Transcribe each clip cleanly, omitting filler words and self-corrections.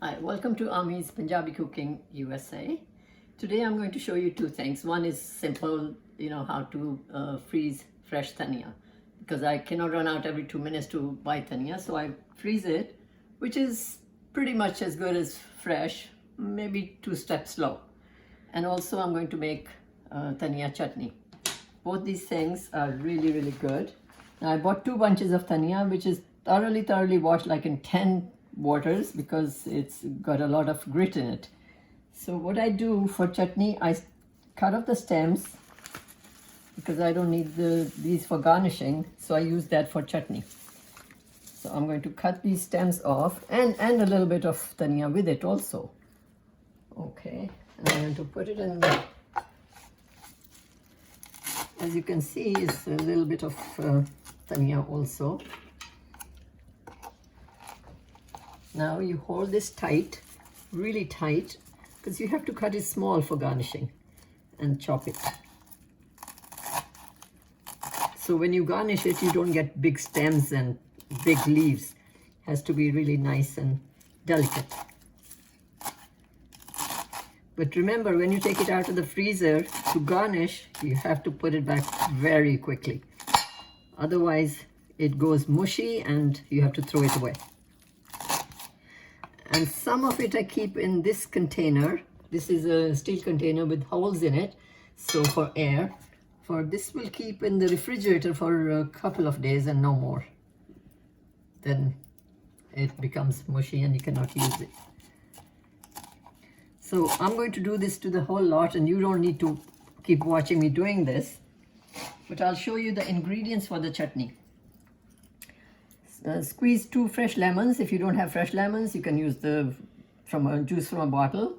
Hi, welcome to Ami's Punjabi Cooking USA. Today I'm going to show you two things. One is simple, how to freeze fresh dhania, because I cannot run out every 2 minutes to buy dhania, so I freeze it, which is pretty much as good as fresh, maybe 2 steps slow. And also I'm going to make dhania chutney. Both these things are really good. Now I bought 2 bunches of dhania, which is thoroughly washed, like in 10 waters, because it's got a lot of grit in it. So what I do for chutney, I cut off the stems because I don't need these for garnishing, so I use that for chutney. So I'm going to cut these stems off, and a little bit of dhania with it also. Okay, and I'm going to put it in the, as you can see, it's a little bit of dhania also. Now you hold this tight, really tight, because you have to cut it small for garnishing, and chop it. So when you garnish it, you don't get big stems and big leaves. It has to be really nice and delicate. But remember, when you take it out of the freezer to garnish, you have to put it back very quickly. Otherwise, it goes mushy and you have to throw it away. And some of it I keep in this container. This is a steel container with holes in it, so for air. For this will keep in the refrigerator for a couple of days and no more. Then it becomes mushy and you cannot use it. So I'm going to do this to the whole lot, and you don't need to keep watching me doing this. But I'll show you the ingredients for the chutney. Squeeze 2 fresh lemons. If you don't have fresh lemons, you can use juice from a bottle.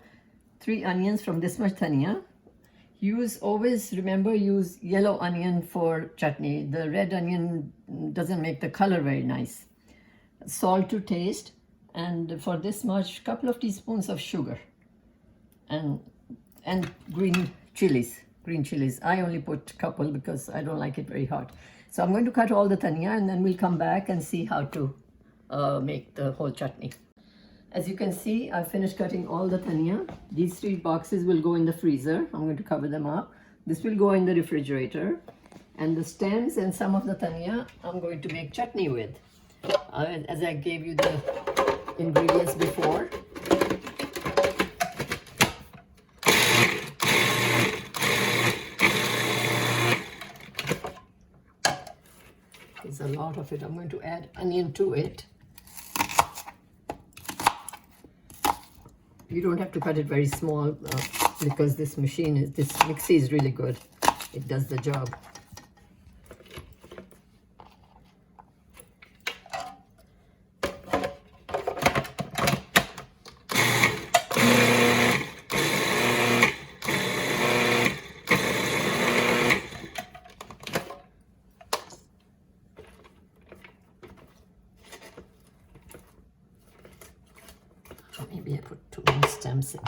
3 onions from this much dhania. Always remember, use yellow onion for chutney. The red onion doesn't make the color very nice. Salt to taste, and for this much, couple of teaspoons of sugar, and green chilies. I only put a couple because I don't like it very hot. So I'm going to cut all the dhania, and then we'll come back and see how to make the whole chutney. As you can see, I've finished cutting all the dhania. These 3 boxes will go in the freezer. I'm going to cover them up. This will go in the refrigerator. And the stems and some of the dhania I'm going to make chutney with. As I gave you the ingredients before. There's a lot of it. I'm going to add onion to it. You don't have to cut it very small because this mixie is really good. It does the job. Maybe I put too many stems in.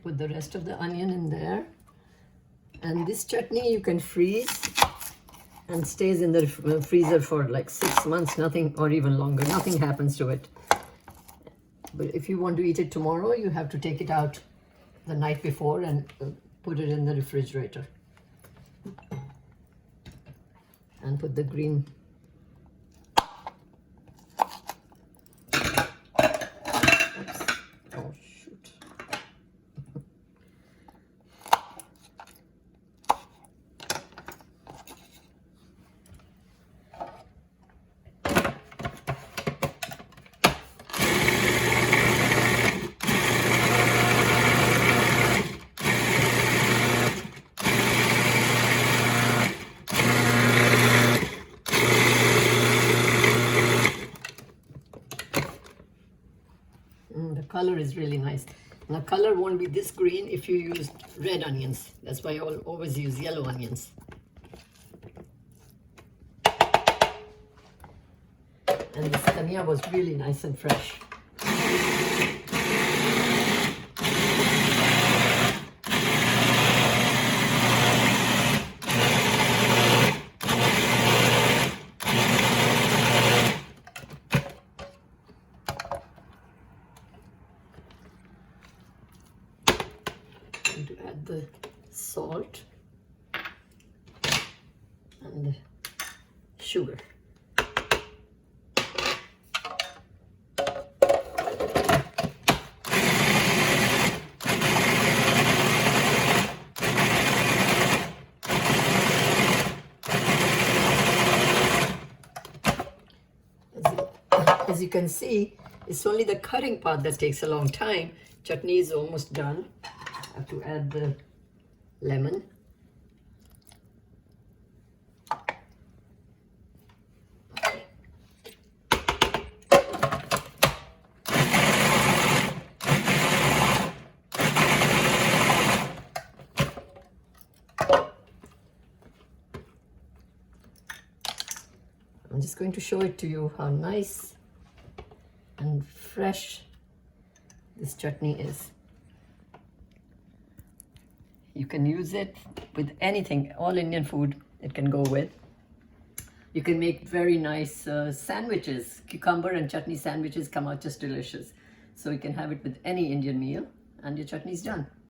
Put the rest of the onion in there. And this chutney you can freeze and stays in the freezer for like 6 months, nothing, or even longer. Nothing happens to it. But if you want to eat it tomorrow, you have to take it out the night before and put it in the refrigerator. And put the green. Oops. Oh, shoot. The color is really nice. The color won't be this green if you use red onions. That's why I always use yellow onions. And this dhania dhania was really nice and fresh. I'm going to add the salt and the sugar. As you can see, it's only the cutting part that takes a long time. Chutney is almost done. I have to add the lemon. I'm just going to show it to you how nice and fresh this chutney is. You can use it with anything, all Indian food it can go with. You can make very nice sandwiches. Cucumber and chutney sandwiches come out just delicious. So you can have it with any Indian meal and your chutney's done.